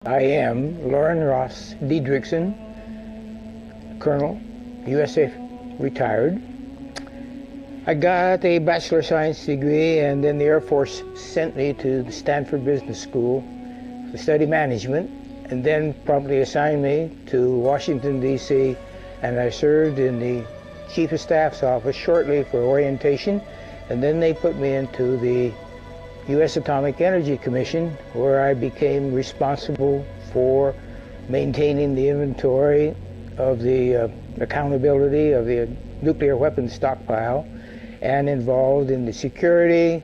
I am Lauren Ross Diedrichsen, Colonel, USA retired. I got a Bachelor of Science degree, and then the Air Force sent me to the Stanford Business School to study management, and then promptly assigned me to Washington, D.C., and I served in the Chief of Staff's office shortly for orientation, and then they put me into the U.S. Atomic Energy Commission, where I became responsible for maintaining the inventory of the accountability of the nuclear weapons stockpile, and involved in the security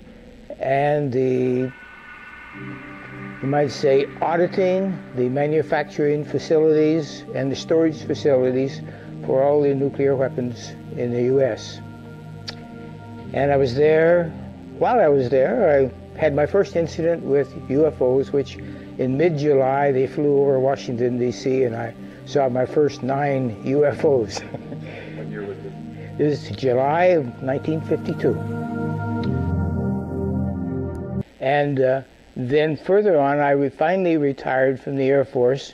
and the, you might say, auditing the manufacturing facilities and the storage facilities for all the nuclear weapons in the U.S. And I was there, while I was there, I had my first incident with UFOs, which in mid-July they flew over Washington, D.C., and I saw my first 9 UFOs. What year was this? This is July of 1952. And then further on, I finally retired from the Air Force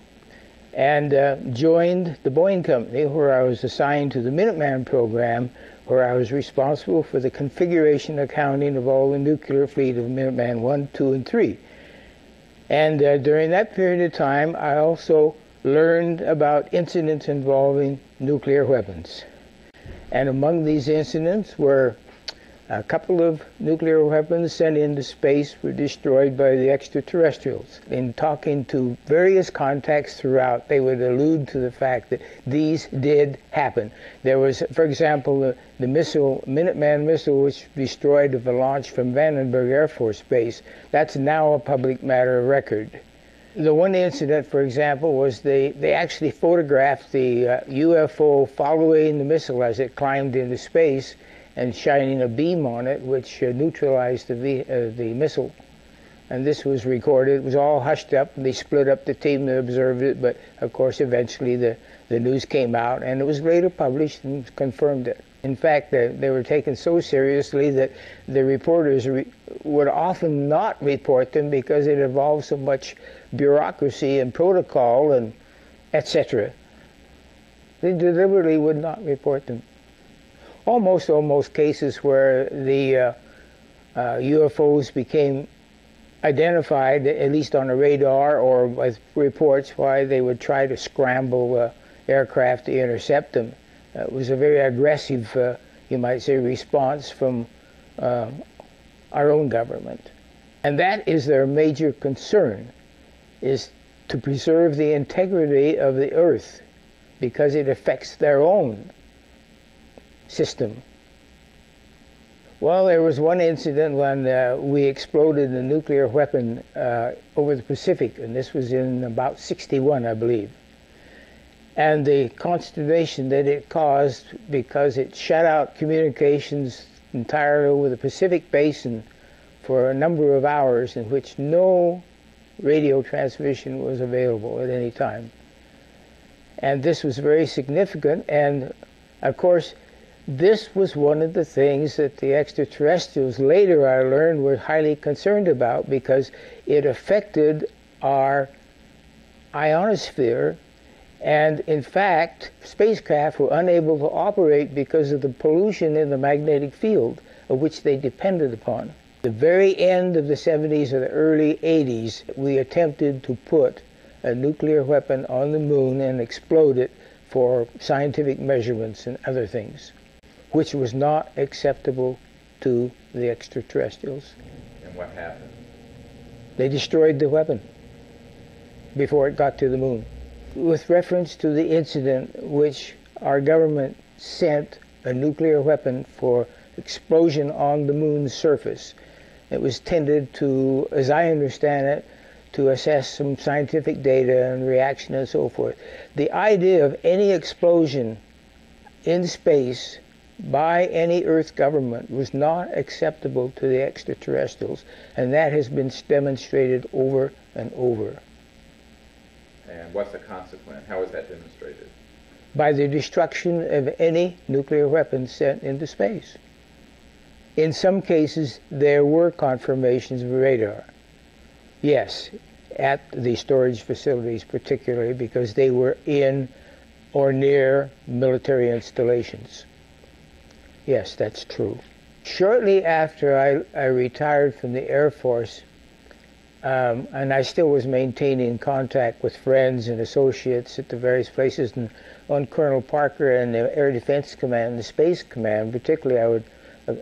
and joined the Boeing Company, where I was assigned to the Minuteman program, where I was responsible for the configuration accounting of all the nuclear fleet of Minuteman 1, 2, and 3. And during that period of time, I also learned about incidents involving nuclear weapons. And among these incidents were a couple of nuclear weapons sent into space were destroyed by the extraterrestrials. In talking to various contacts throughout, they would allude to the fact that these did happen. There was, for example, the missile, Minuteman missile, which destroyed the launch from Vandenberg Air Force Base. That's now a public matter of record. The one incident, for example, was they actually photographed the UFO following the missile as it climbed into space and shining a beam on it, which neutralized the missile. And this was recorded. It was all hushed up, and they split up the team that observed it, but of course eventually the news came out, and it was later published and confirmed it. In fact, they were taken so seriously that the reporters would often not report them because it involved so much bureaucracy and protocol and etc. They deliberately would not report them. Almost cases where the UFOs became identified, at least on a radar or with reports, why they would try to scramble aircraft to intercept them. It was a very aggressive, you might say, response from our own government. And that is their major concern, is to preserve the integrity of the Earth, because it affects their own system. Well, there was one incident when we exploded a nuclear weapon over the Pacific, and this was in about '61, I believe. And the consternation that it caused, because it shut out communications entirely over the Pacific Basin for a number of hours, in which no radio transmission was available at any time. And this was very significant, and of course this was one of the things that the extraterrestrials, later I learned, were highly concerned about, because it affected our ionosphere, and in fact spacecraft were unable to operate because of the pollution in the magnetic field of which they depended upon. The very end of the 70s or the early 80s, we attempted to put a nuclear weapon on the moon and explode it for scientific measurements and other things, which was not acceptable to the extraterrestrials. And what happened? They destroyed the weapon before it got to the moon. With reference to the incident which our government sent a nuclear weapon for explosion on the moon's surface, it was tended to, as I understand it, to assess some scientific data and reaction and so forth. The idea of any explosion in space by any Earth government was not acceptable to the extraterrestrials, and that has been demonstrated over and over. And what's the consequence? How is that demonstrated? By the destruction of any nuclear weapon sent into space. In some cases, there were confirmations of radar. Yes, at the storage facilities, particularly because they were in or near military installations. Yes, that's true. Shortly after I retired from the Air Force, and I still was maintaining contact with friends and associates at the various places, and on Colonel Parker and the Air Defense Command, the Space Command, particularly, I would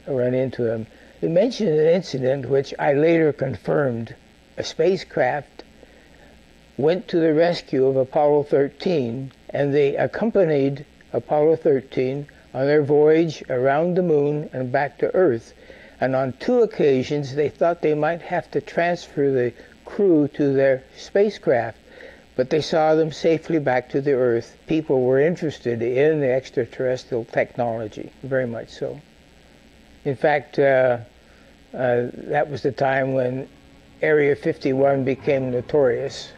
run into him. He mentioned an incident which I later confirmed. A spacecraft went to the rescue of Apollo 13, and they accompanied Apollo 13 on their voyage around the moon and back to Earth. And on 2 occasions, they thought they might have to transfer the crew to their spacecraft, but they saw them safely back to the Earth. People were interested in the extraterrestrial technology, very much so. In fact, that was the time when Area 51 became notorious.